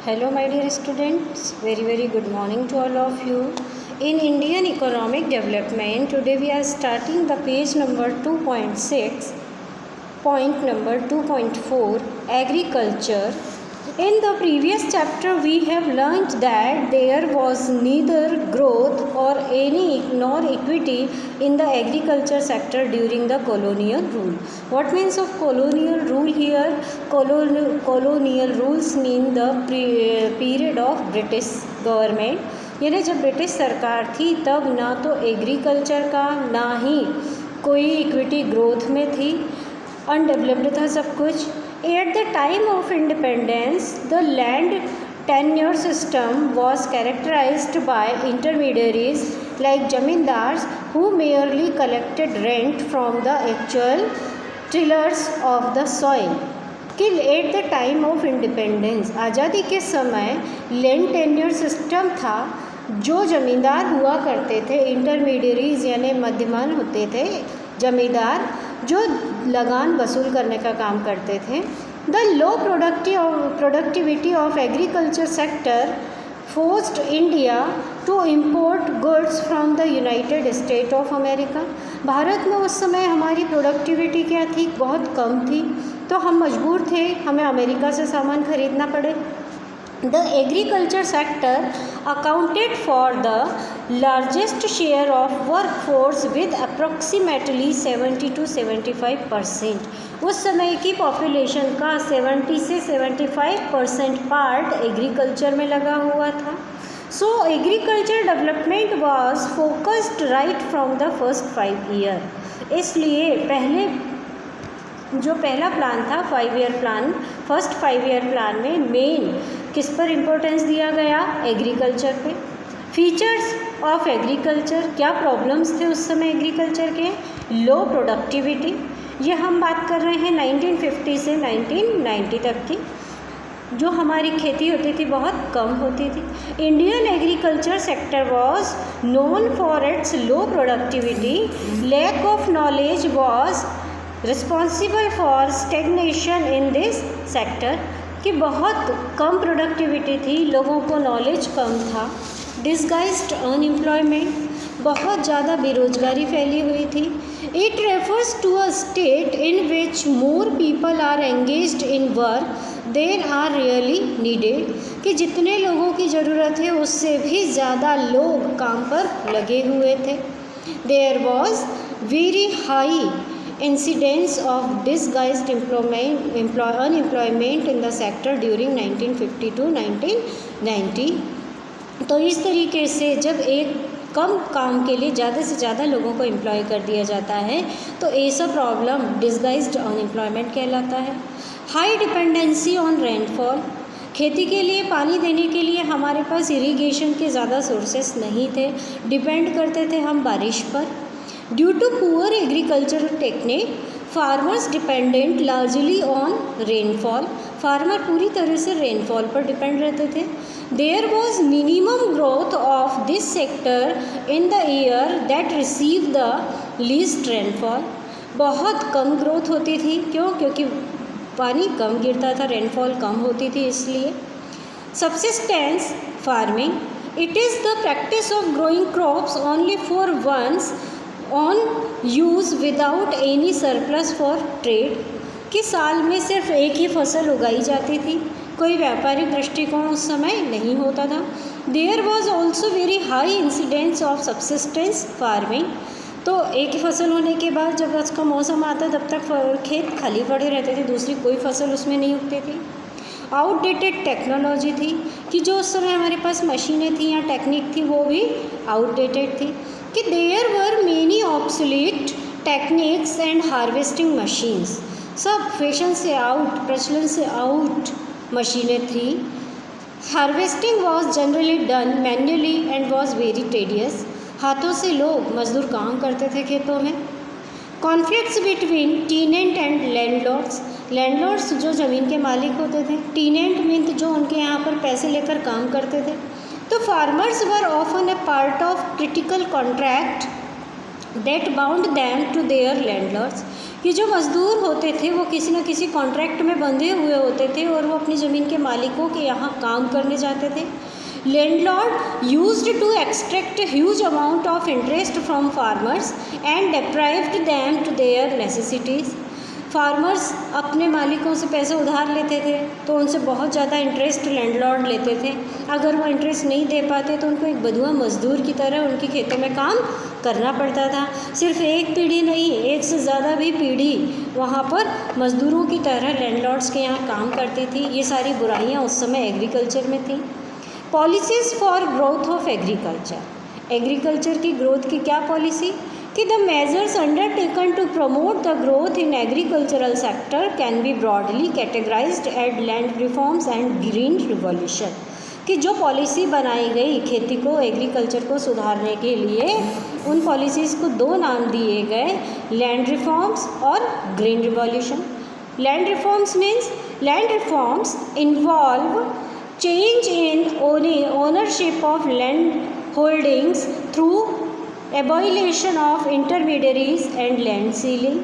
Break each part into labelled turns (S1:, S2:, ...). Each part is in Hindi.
S1: Hello my dear students, very good morning to all of you. In Indian economic development, today we are starting the page number 2.6, point number 2.4, agriculture. In the previous chapter we have learnt that there was neither growth or any nor equity in the agriculture sector during the colonial rule. What means of colonial rule here? Colonial rules mean the period of British government, यानी जब ब्रिटिश सरकार थी तब ना तो एग्रीकल्चर का ना ही कोई इक्विटी ग्रोथ में थी, अनडेवलप्ड था सब कुछ. At the time of independence, the land tenure system was characterized by intermediaries like zamindars who merely collected rent from the actual tillers of the soil. कि at the time of independence, आज़ादी के समय लैंड टेन्योर सिस्टम था. जो ज़मींदार हुआ करते थे, इंटरमीडियरीज यानी मध्यमान होते थे ज़मींदार, जो लगान वसूल करने का काम करते थे. The low productivity of agriculture sector forced India to import goods from the United State of America. Bharat में उस समय हमारी प्रोडक्टिविटी क्या थी? बहुत कम थी, तो हम मजबूर थे हमें अमेरिका से सामान खरीदना पड़े. The agriculture sector accounted for the largest share of work force with approximately 70 to 75%. उस समय की पॉपुलेशन का 70 से 75% पार्ट एग्रीकल्चर में लगा हुआ था. सो agriculture development was focused right from the first 5 year. इसलिए जो पहला प्लान था 5 year plan, first 5 year plan में मेन किस पर इम्पोर्टेंस दिया गया? एग्रीकल्चर पे. फीचर्स ऑफ एग्रीकल्चर, क्या प्रॉब्लम्स थे उस समय एग्रीकल्चर के? लो प्रोडक्टिविटी, ये हम बात कर रहे हैं 1950 से 1990 तक की. जो हमारी खेती होती थी बहुत कम होती थी. Indian agriculture sector was known for its low productivity. Lack of knowledge was responsible for stagnation in this sector, कि बहुत कम प्रोडक्टिविटी थी, लोगों को नॉलेज कम था. डिसगाइज्ड अनएम्प्लॉयमेंट, बहुत ज़्यादा बेरोजगारी फैली हुई थी. It refers to a state in which more people are engaged in work than are really needed, कि जितने लोगों की ज़रूरत है उससे भी ज़्यादा लोग काम पर लगे हुए थे. There was very high incidence of disguised unemployment in the sector during 1950 to 1990. तो इस तरीके से जब एक कम काम के लिए ज़्यादा से ज़्यादा लोगों को एम्प्लॉय कर दिया जाता है तो ऐसा प्रॉब्लम डिसगाइज्ड अनएम्प्लॉयमेंट कहलाता है. हाई डिपेंडेंसी ऑन रेनफॉल, खेती के लिए पानी देने के लिए हमारे पास इरिगेशन के ज़्यादा सोर्सेस नहीं थे, डिपेंड करते थे हम बारिश पर. Due to poor agricultural technique, farmers dependent largely on rainfall. Farmer पूरी तरह से रेनफॉल पर डिपेंड रहते थे. There was minimum growth of this sector in the year that received the least rainfall. बहुत कम ग्रोथ होती थी. क्यों? क्योंकि पानी कम गिरता था, रेनफॉल कम होती थी इसलिए. Subsistence farming, it is the practice of growing crops only for one's on use without any surplus for trade, कि साल में सिर्फ एक ही फसल उगाई जाती थी, कोई व्यापारिक दृष्टिकोण उस समय नहीं होता था. There was also very high incidence of subsistence farming, तो एक ही फसल होने के बाद जब उसका मौसम आता तब तक खेत खाली पड़े रहते थे, दूसरी कोई फसल उसमें नहीं उगती थी. आउटडेटेड टेक्नोलॉजी थी, कि जो उस समय हमारे पास मशीनें थी या टेक्निक थी वो भी आउटडेटेड थी. कि there were many obsolete techniques and harvesting machines, सब फैशन से आउट, प्रचलन से आउट मशीनें थी. Harvesting was generally done manually and was very tedious, हाथों से लोग मजदूर काम करते थे खेतों में. Conflicts between tenant and landlords, landlords जो ज़मीन के मालिक होते थे, टीनेंट मीन जो उनके यहाँ पर पैसे लेकर काम करते थे. तो farmers were often a part of critical contract that bound them to their landlords, कि जो मज़दूर होते थे वो किसी न किसी कॉन्ट्रैक्ट में बंधे हुए होते थे और वो अपनी ज़मीन के मालिकों के यहाँ काम करने जाते थे। Landlord used to extract huge amount of interest from farmers and deprived them to their necessities. Farmers अपने मालिकों से पैसे उधार लेते थे तो उनसे बहुत ज़्यादा इंटरेस्ट लैंडलॉर्ड लेते थे। अगर वो इंटरेस्ट नहीं दे पाते तो उनको एक बधुआ मज़दूर की तरह उनकी खेतों में काम करना पड़ता था। सिर्फ एक पीढ़ी नहीं, एक से ज़्यादा भी पीढ़ी वहाँ पर मज़दूरों की तरह लैंडलॉर्ड्स के यहाँ काम करती थी। ये सारी बुराइयाँ उस समय एग्रीकल्चर में थी। Policies for growth of agriculture. Agriculture की ग्रोथ की क्या पॉलिसी कि the measures undertaken to promote the growth in agricultural sector can be broadly categorised at land reforms and green revolution. कि जो पॉलिसी बनाई गई खेती को, एग्रीकल्चर को सुधारने के लिए, उन पॉलिसीज़ को दो नाम दिए गए, लैंड रिफॉर्म्स और green revolution. Land reforms means land reforms involve change in ownership of land holdings through abolition of intermediaries and land ceiling.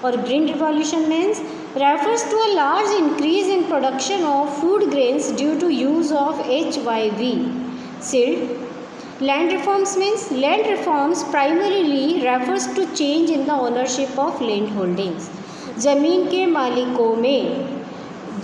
S1: और green revolution means refers to a large increase in production of food grains due to use of HYV seed. Land reforms means land reforms primarily refers to change in the ownership of land holdings. ज़मीन के मालिकों में,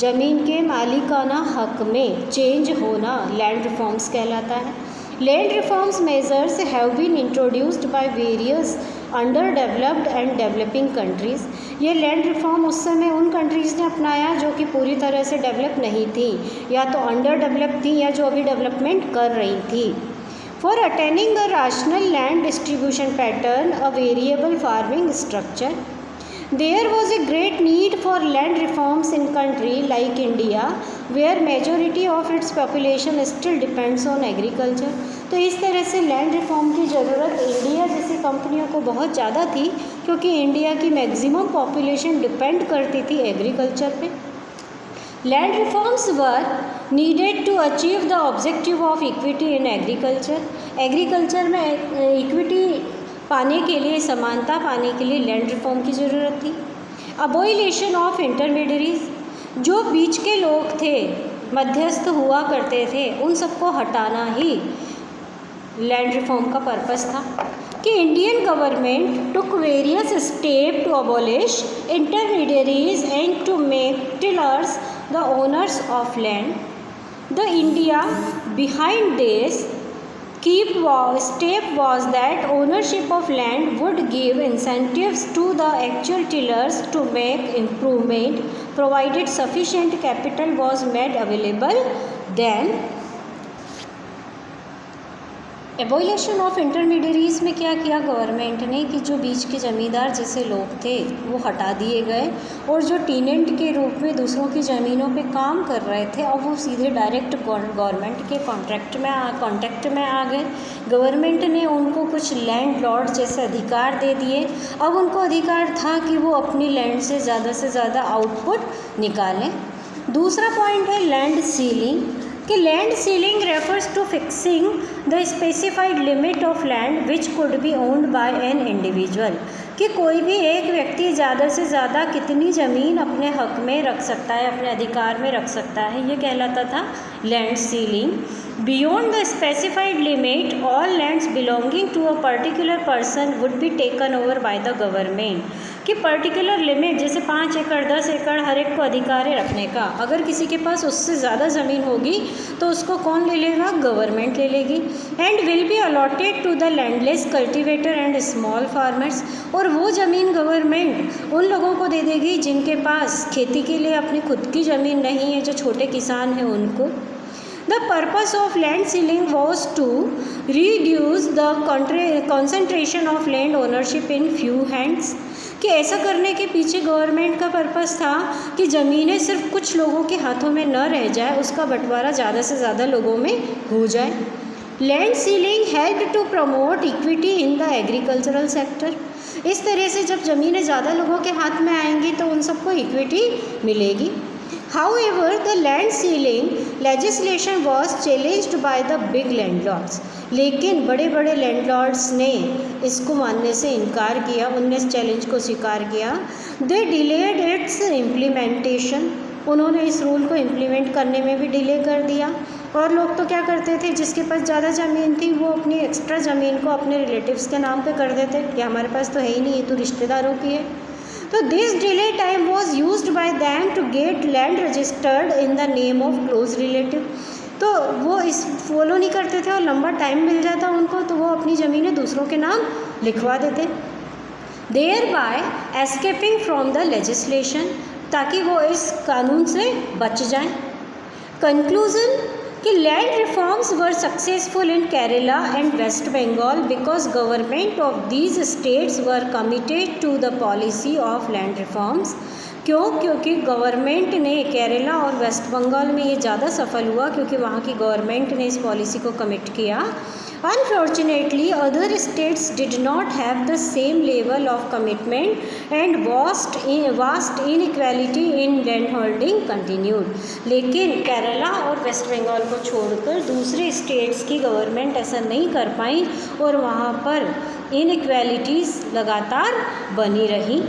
S1: ज़मीन के मालिकाना हक में चेंज होना लैंड रिफॉर्म्स कहलाता है। Land reforms measures have been introduced by various underdeveloped and developing countries. ये लैंड रिफॉर्म उस समय उन कंट्रीज़ ने अपनाया जो कि पूरी तरह से डेवलप नहीं थी, या तो अंडर डेवलप थी या जो अभी डेवलपमेंट कर रही थी। For attaining a rational land distribution pattern, a variable farming structure. There was a great need for land reforms in country like India, where majority of its population still depends on agriculture. तो इस तरह से लैंड रिफॉर्म की ज़रूरत इंडिया जैसी कंपनियों को बहुत ज़्यादा थी, क्योंकि इंडिया की मैक्सिमम पॉपुलेशन डिपेंड करती थी एग्रीकल्चर पे। Land reforms were needed to achieve the objective of equity in agriculture. Agriculture में इक्विटी पाने के लिए, समानता पाने के लिए लैंड रिफॉर्म की ज़रूरत थी। अबॉलिशन ऑफ इंटरमीडियरीज, जो बीच के लोग थे, मध्यस्थ हुआ करते थे, उन सबको हटाना ही लैंड रिफॉर्म का पर्पस था। कि Indian government took various step to abolish intermediaries and to make tillers the owners of land. The idea behind this step was that ownership of land would give incentives to the actual tillers to make improvement, provided sufficient capital was made available. Then abolition of intermediaries में क्या किया गवर्नमेंट ने कि जो बीच के ज़मींदार जैसे लोग थे वो हटा दिए गए, और जो टीनेंट के रूप में दूसरों की ज़मीनों पे काम कर रहे थे अब वो सीधे डायरेक्ट गवर्नमेंट के कॉन्ट्रैक्ट में आ गए। गवर्नमेंट ने उनको कुछ लैंड लॉर्ड जैसे अधिकार दे दिए। अब उनको अधिकार था कि वो अपनी लैंड से ज़्यादा आउटपुट निकालें। दूसरा पॉइंट है लैंड सीलिंग, कि land ceiling refers to fixing the specified limit of land which could be owned by an individual. कि कोई भी एक व्यक्ति ज़्यादा से ज़्यादा कितनी ज़मीन अपने हक में रख सकता है, अपने अधिकार में रख सकता है, ये कहलाता था land ceiling. Beyond the specified limit all lands belonging to a particular person would be taken over by the government. कि पर्टिकुलर लिमिट जैसे 5 एकड़ 10 एकड़ हर एक को अधिकार है रखने का, अगर किसी के पास उससे ज़्यादा ज़मीन होगी तो उसको कौन ले लेगा? गवर्नमेंट ले लेगी। And will be allotted to the landless cultivator and small farmers. और वो ज़मीन गवर्नमेंट उन लोगों को दे देगी जिनके पास खेती के लिए अपनी खुद की ज़मीन नहीं है, जो छोटे किसान हैं उनको। The purpose of land ceiling was to reduce the concentration of land ownership in few hands। कि ऐसा करने के पीछे गवर्नमेंट का पर्पस था कि ज़मीनें सिर्फ कुछ लोगों के हाथों में न रह जाए, उसका बंटवारा ज़्यादा से ज़्यादा लोगों में हो जाए। Land ceiling help to promote equity in the agricultural sector. इस तरह से जब ज़मीनें ज़्यादा लोगों के हाथ में आएंगी तो उन सबको इक्विटी मिलेगी। However, the land ceiling legislation was challenged by the big landlords। लेकिन बड़े लैंडलॉर्ड्स ने इसको मानने से इनकार किया, उनने इस चैलेंज को स्वीकार किया। दे डिलेड इट्स इम्प्लीमेंटेशन, उन्होंने इस रूल को इम्प्लीमेंट करने में भी डिले कर दिया। और लोग तो क्या करते थे, जिसके पास ज़्यादा ज़मीन थी वो अपनी एक्स्ट्रा ज़मीन को अपने रिलेटिव्स के नाम पे कर देते कि हमारे पास तो है ही नहीं, ये तो रिश्तेदारों की है। तो this delay time was used by them to get land registered in the name of close relative. तो वो इस फॉलो नहीं करते थे और लंबा टाइम मिल जाता उनको तो वो अपनी ज़मीनें दूसरों के नाम लिखवा देते, there by escaping from the legislation, ताकि वो इस कानून से बच जाएं। कंक्लूजन कि land reforms were successful in Kerala and West Bengal because government of these states were committed to the policy of land reforms. क्यों? क्योंकि गवर्नमेंट ने केरला और वेस्ट बंगाल में ये ज़्यादा सफल हुआ क्योंकि वहाँ की गवर्नमेंट ने इस पॉलिसी को कमिट किया। Unfortunately, other states did not have the same level of commitment and vast inequality in land holding continued. लेकिन केरला और वेस्ट बंगाल को छोड़कर दूसरे स्टेट्स की गवर्नमेंट ऐसा नहीं कर पाई और वहाँ पर इनइक्वालिटीज़ लगातार बनी रही।